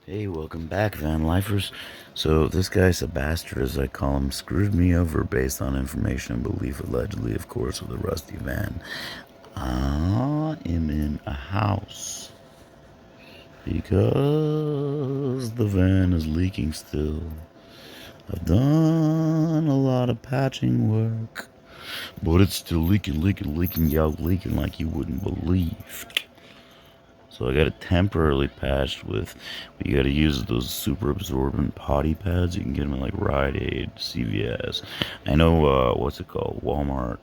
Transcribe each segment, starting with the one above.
Hey, welcome back, Vanlifers. So, this guy, Sebastard, as I call him, screwed me over based on information and belief, allegedly, of course, with a rusty van. I am in a house because the van is leaking still. I've done a lot of patching work, but it's still leaking, y'all, leaking like you wouldn't believe. So I got it temporarily patched with, but you got to use those super absorbent potty pads. You can get them at like Rite Aid, CVS. I know, what's it called? Walmart.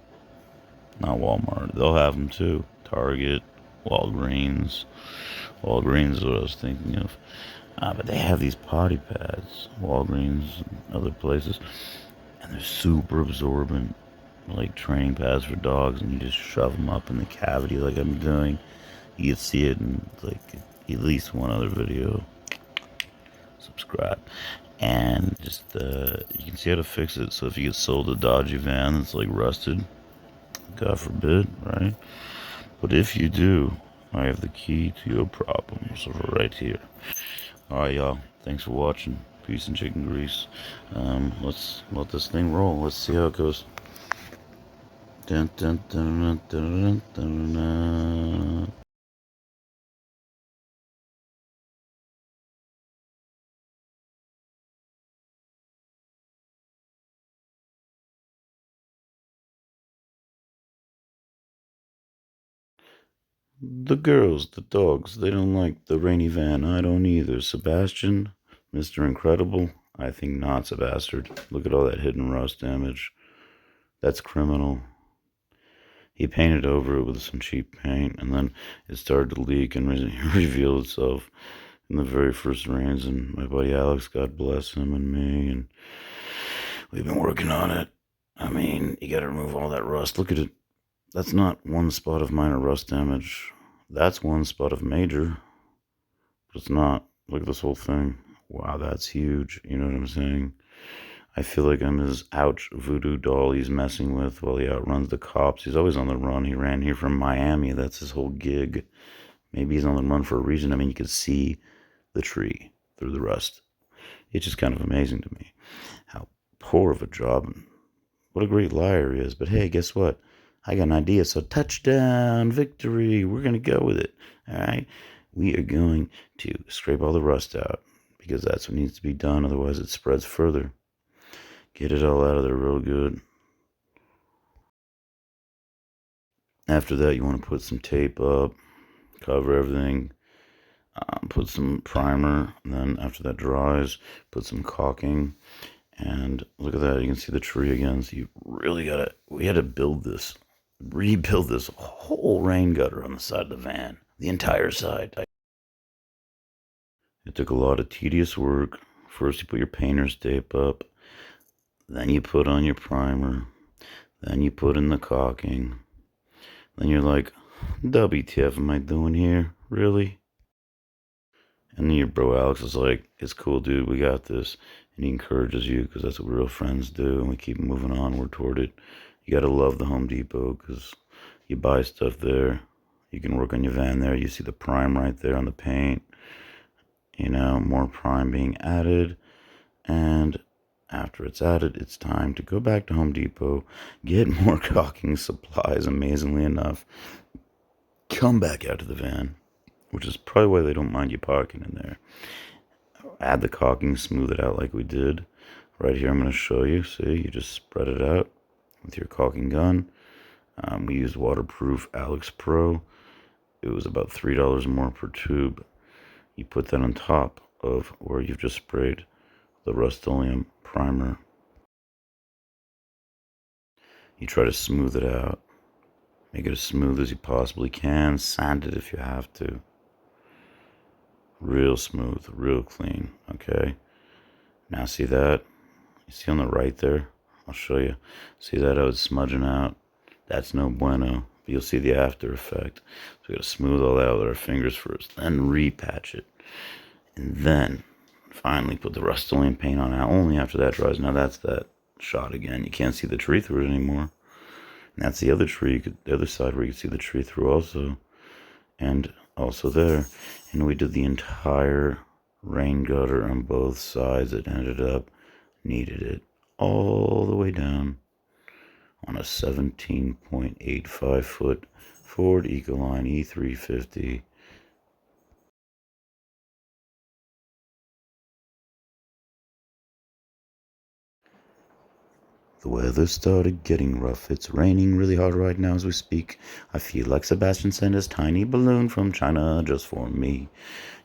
Not Walmart. They'll have them too. Target, Walgreens. Walgreens is what I was thinking of. But they have these potty pads, Walgreens and other places, and they're super absorbent, like training pads for dogs, and you just shove them up in the cavity like I'm doing. You can see it in like at least one other video. Subscribe. And just you can see how to fix it. So if you get sold a dodgy van that's like rusted, God forbid, right? But if you do, I have the key to your problems right here. Alright, y'all. Thanks for watching. Peace and chicken grease. Let's let this thing roll. Let's see how it goes. Dun, dun, dun, dun, dun, dun, dun. The girls, the dogs, they don't like the rainy van. I don't either. Sebastian, Mr. Incredible, I think not, Sebastard. Look at all that hidden rust damage. That's criminal. He painted over it with some cheap paint, and then it started to leak and reveal itself in the very first rains. And my buddy Alex, God bless him and me, and we've been working on it. I mean, you gotta remove all that rust. Look at it. That's not one spot of minor rust damage. That's one spot of major. But it's not. Look at this whole thing. Wow, that's huge. You know what I'm saying? I feel like I'm his ouch voodoo doll he's messing with while he outruns the cops. He's always on the run. He ran here from Miami. That's his whole gig. Maybe he's on the run for a reason. I mean, you could see the tree through the rust. It's just kind of amazing to me how poor of a job and what a great liar he is. But hey, guess what? I got an idea. So touchdown, victory. We're going to go with it. All right. We are going to scrape all the rust out because that's what needs to be done. Otherwise, it spreads further. Get it all out of there real good. After that, you want to put some tape up, cover everything, put some primer. And then after that dries, put some caulking. And look at that. You can see the tree again. So you really got to, we had to build this, rebuild this whole rain gutter on the side of the van, the entire side. It took a lot of tedious work. First, you put your painter's tape up, then you put on your primer, then you put in the caulking. Then you're like, WTF am I doing here? Really? And then your bro Alex is like, it's cool, dude, we got this. And he encourages you because that's what real friends do, and we keep moving onward toward it. You gotta love the Home Depot because you buy stuff there. You can work on your van there. You see the prime right there on the paint. You know, more prime being added. And after it's added, it's time to go back to Home Depot, get more caulking supplies, amazingly enough. Come back out to the van, which is probably why they don't mind you parking in there. Add the caulking, smooth it out like we did. Right here, I'm going to show you. See, you just spread it out with your caulking gun. We used waterproof Alex Pro. It was about $3 more per tube. You put that on top of where you've just sprayed the Rust-Oleum primer. You try to smooth it out. Make it as smooth as you possibly can. Sand it if you have to. Real smooth, real clean, okay? Now see that? You see on the right there? I'll show you. See that how it's smudging out? That's no bueno. But you'll see the after effect. So we gotta smooth all that with our fingers first, then repatch it. And then finally put the Rust-Oleum paint on it. Only after that dries. Now that's that shot again. You can't see the tree through it anymore. And that's the other tree, the other side where you can see the tree through also. And also there. And we did the entire rain gutter on both sides. It ended up needed it all the way down on a 17.85 foot Ford Ecoline E350. The weather started getting rough. It's raining really hard right now as we speak. I feel like Sebastian sent his tiny balloon from China just for me.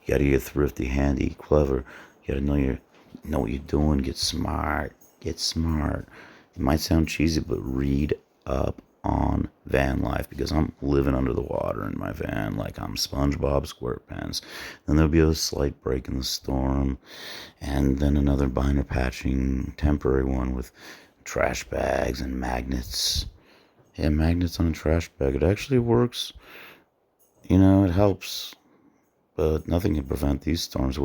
You gotta get thrifty, handy, clever. You gotta know what you're doing. Get smart. Get smart. It might sound cheesy, but read up on van life because I'm living under the water in my van like I'm SpongeBob SquarePants. Then there'll be a slight break in the storm, and then another binder patching temporary one with trash bags and magnets. Yeah, magnets on a trash bag. It actually works. It helps, but nothing can prevent these storms.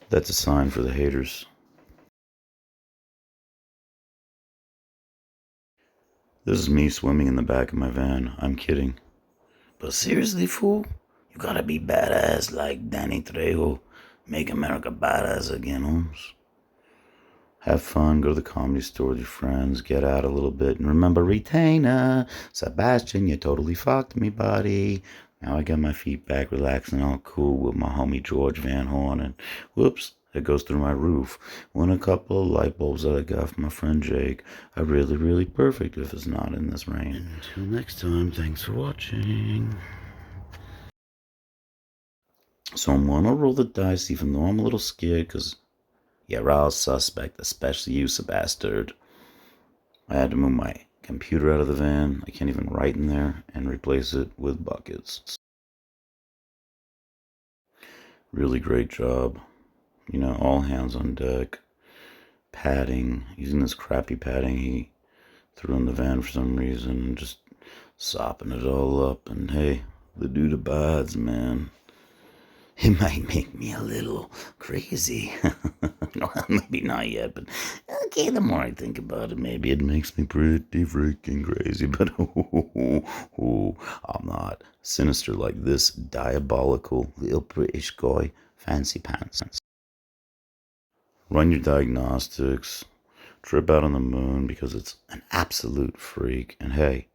That's a sign for the haters. This is me swimming in the back of my van. I'm kidding. But seriously, fool, you gotta be badass like Danny Trejo. Make America badass again, Holmes. Have fun, go to the comedy store with your friends, get out a little bit, and remember, retainer. Sebastian, you totally fucked me, buddy. Now I got my feet back, relaxing, all cool with my homie George Van Horn, and whoops, it goes through my roof. Won a couple of light bulbs that I got from my friend Jake. Are really, really perfect if it's not in this rain. Until next time, thanks for watching. So I'm gonna roll the dice, even though I'm a little scared, because you're all suspect, especially you, Sebastard. I had to move my computer out of the van. I can't even write in there, and replace it with buckets. Really great job. All hands on deck. Padding, using this crappy padding he threw in the van for some reason, and just sopping it all up. And hey, the dude abides, man. It might make me a little crazy. Well, maybe not yet, but okay, the more I think about it, maybe it makes me pretty freaking crazy. But I'm not sinister like this diabolical little British guy, fancy pants. Run your diagnostics, trip out on the moon because it's an absolute freak. And hey,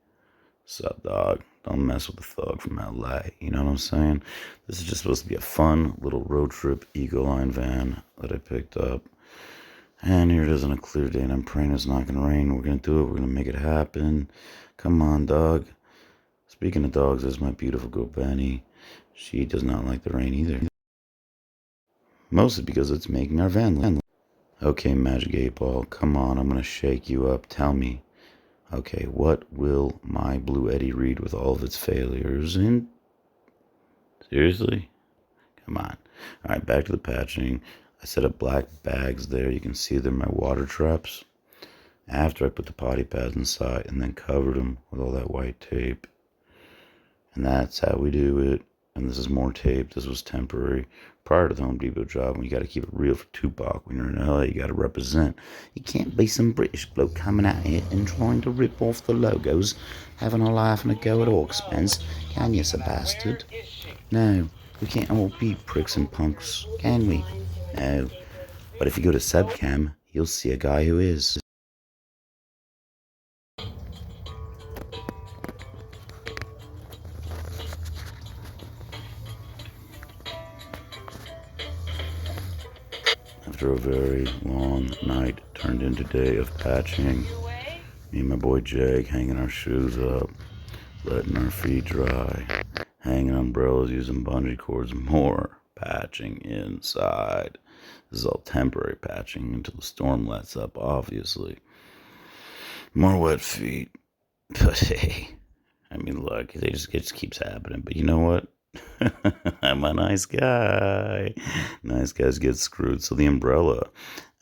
sup, dog? Don't mess with the thug from LA. You know what I'm saying? This is just supposed to be a fun little road trip Ecoline van that I picked up. And here it is on a clear day, and I'm praying it's not going to rain. We're going to do it. We're going to make it happen. Come on, dog. Speaking of dogs, there's my beautiful girl, Benny. She does not like the rain either. Mostly because it's making our van. Okay, Magic 8 Ball, come on. I'm going to shake you up. Tell me. Okay, what will my Blue Eddy read with all of its failures in? Seriously? Come on. Alright, back to the patching. I set up black bags there. You can see they're my water traps. After I put the potty pads inside and then covered them with all that white tape. And that's how we do it. And this is more tape. This was temporary. Prior to the Home Depot job, when you got to keep it real for Tupac. When you're in LA, you got to represent. You can't be some British bloke coming out here and trying to rip off the logos, having a laugh and a go at all expense. Can you, Sebastard? No, we can't all be pricks and punks, can we? No. But if you go to Sebcam, you'll see a guy who is. After a very long night turned into day of patching, me and my boy Jake hanging our shoes up, letting our feet dry, hanging umbrellas using bungee cords, more patching inside. This is all temporary patching until the storm lets up, obviously. More wet feet. But hey, look, it just keeps happening. But you know what? I'm a nice guy. Nice guys get screwed. So the umbrella,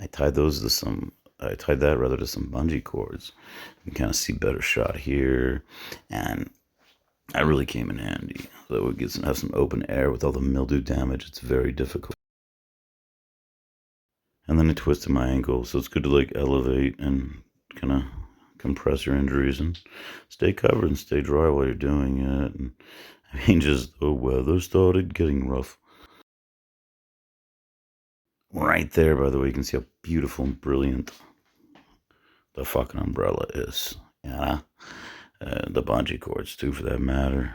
I tied that rather to some bungee cords. You can kind of see better shot here. And that really came in handy. So we have some open air with all the mildew damage. It's very difficult. And then I twisted my ankle. So it's good to like elevate and kind of compress your injuries and stay covered and stay dry while you're doing it. And just the weather started getting rough. Right there, by the way, you can see how beautiful and brilliant the fucking umbrella is. Yeah, the bungee cords too, for that matter.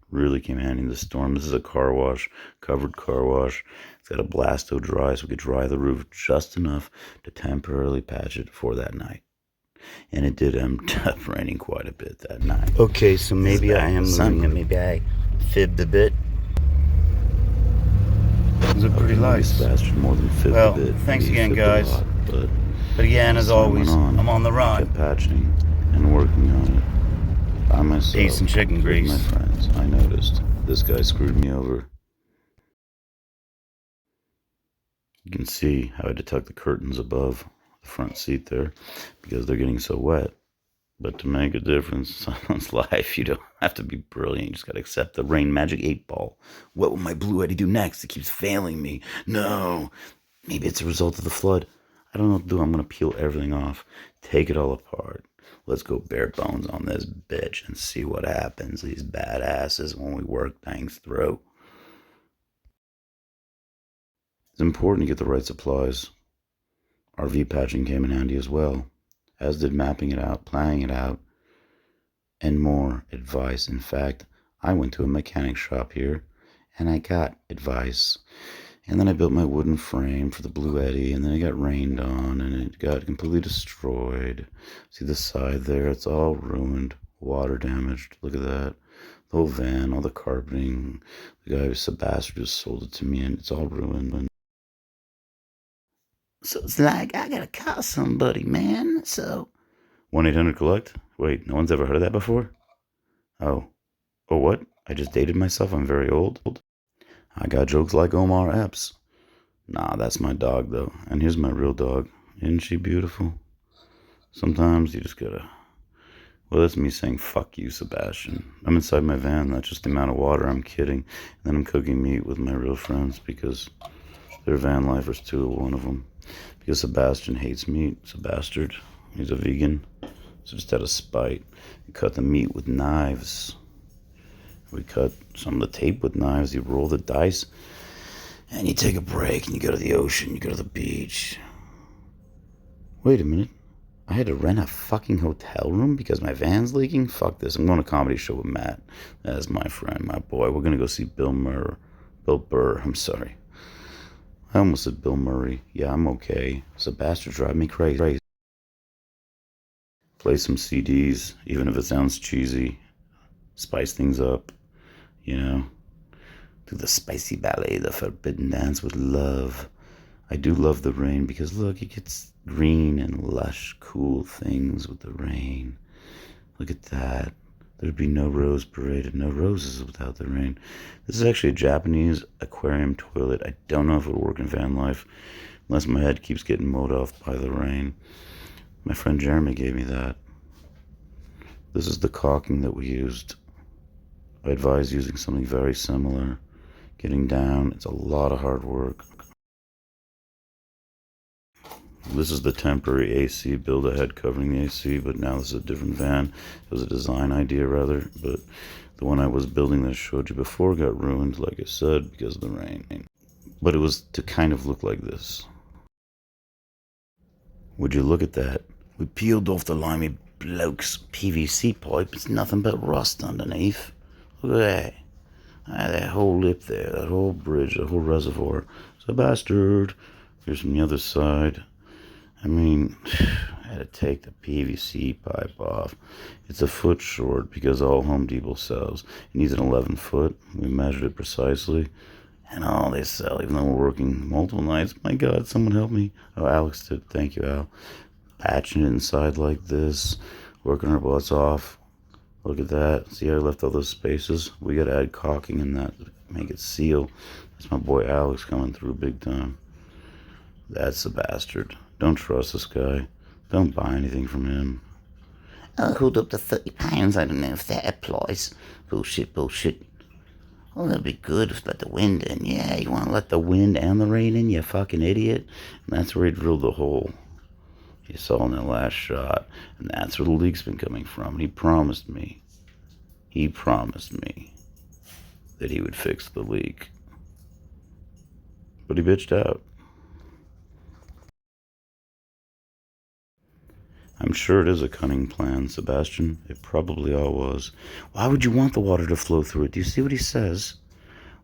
Really came handy in the storm. This is a car wash, covered car wash. It's got a blasto dry, so we could dry the roof just enough to temporarily patch it for that night. And it did end up raining quite a bit that night. Okay, so maybe I am moving it. Maybe I fibbed a bit. Those are pretty light. Sebastian more than fibbed a bit. Thanks again, guys. But again, as always, I'm on the run. Kept patching and working on it. By myself, Peace and chicken grease. My friends, I noticed this guy screwed me over. You can see how I had to tuck the curtains above the front seat there because they're getting so wet. But to make a difference in someone's life, you don't have to be brilliant. You just got to accept the rain magic 8-ball. What will my Blue Eddie do next? It keeps failing me. No. Maybe it's a result of the flood. I don't know what to do. I'm going to peel everything off, take it all apart. Let's go bare bones on this bitch and see what happens. These badasses when we work things through. It's important to get the right supplies. RV patching came in handy as well, as did mapping it out, planning it out, and more advice. In fact, I went to a mechanic shop here and I got advice. And then I built my wooden frame for the Blue Eddie, and then it got rained on, and it got completely destroyed. See the side there? It's all ruined, water damaged. Look at that. The whole van, all the carpeting. The guy, Sebastard, just sold it to me, and it's all ruined. So it's like, I gotta call somebody, man. So 1-800-COLLECT? Wait, no one's ever heard of that before? Oh, what? I just dated myself. I'm very old. I got jokes like Omar Epps. Nah, that's my dog, though. And here's my real dog. Isn't she beautiful? Sometimes you just gotta... Well, that's me saying, fuck you, Sebastian. I'm inside my van. That's just the amount of water. I'm kidding. And then I'm cooking meat with my real friends because they're van lifers, too, one of them. Because Sebastian hates meat. Sebastard. He's a vegan. So just out of spite, we cut the meat with knives. We cut some of the tape with knives. You roll the dice, and you take a break, and you go to the ocean. You go to the beach. Wait a minute. I had to rent a fucking hotel room because my van's leaking? Fuck this. I'm going to a comedy show with Matt. That's my friend, my boy. We're going to go see Bill Burr. I'm sorry. I almost said Bill Murray. Yeah, I'm okay. Sebastard drive me crazy. Play some CDs, even if it sounds cheesy. Spice things up. You know, do the spicy ballet, the forbidden dance with love. I do love the rain because look, it gets green and lush, cool things with the rain. Look at that. There'd be no rose parade and no roses without the rain. This is actually a Japanese aquarium toilet. I don't know if it'll work in van life unless my head keeps getting mowed off by the rain. My friend Jeremy gave me that. This is the caulking that we used. I advise using something very similar. Getting down, it's a lot of hard work. This is the temporary AC build I had covering the AC, but now this is a different van. It was a design idea rather, but the one I was building that I showed you before got ruined, like I said, because of the rain. But it was to kind of look like this. Would you look at that? We peeled off the limey bloke's PVC pipe. It's nothing but rust underneath. Look at that. That whole lip there, that whole bridge, that whole reservoir. Sebastard. Here's from the other side. I mean, I had to take the PVC pipe off. It's a foot short because all Home Depot sells. It needs an 11 foot. We measured it precisely. And all they sell, even though we're working multiple nights. My God, someone help me. Oh, Alex did. Thank you, Al. Patching it inside like this. Working our butts off. Look at that. See how I left all those spaces? We got to add caulking in that to make it seal. That's my boy Alex coming through big time. That's a bastard. Don't trust this guy. Don't buy anything from him. I'll hold up to £30. I don't know if that applies. Bullshit. Oh, that'd be good if let the wind in. Yeah, you want to let the wind and the rain in, you fucking idiot? And that's where he drilled the hole. You saw in that last shot. And that's where the leak's been coming from. And he promised me that he would fix the leak. But he bitched out. I'm sure it is a cunning plan, Sebastian. It probably all was. Why would you want the water to flow through it? Do you see what he says?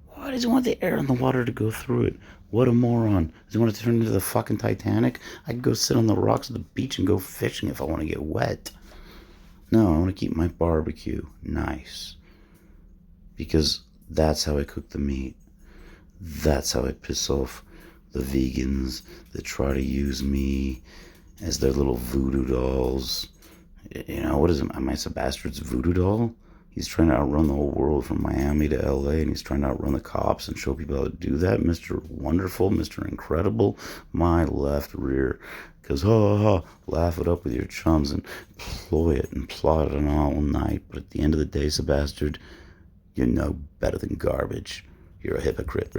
Why does he want the air and the water to go through it? What a moron. Does he want it to turn into the fucking Titanic? I could go sit on the rocks of the beach and go fishing if I want to get wet. No, I want to keep my barbecue nice. Because that's how I cook the meat. That's how I piss off the vegans that try to use me as their little voodoo dolls. You know, what is it? Am I Sebastard's voodoo doll? He's trying to outrun the whole world from Miami to LA, and he's trying to outrun the cops and show people how to do that. Mr. Wonderful, Mr. Incredible, my left rear. Because, laugh it up with your chums and ploy it and plot it on all night. But at the end of the day, Sebastard, you're no better than garbage. You're a hypocrite.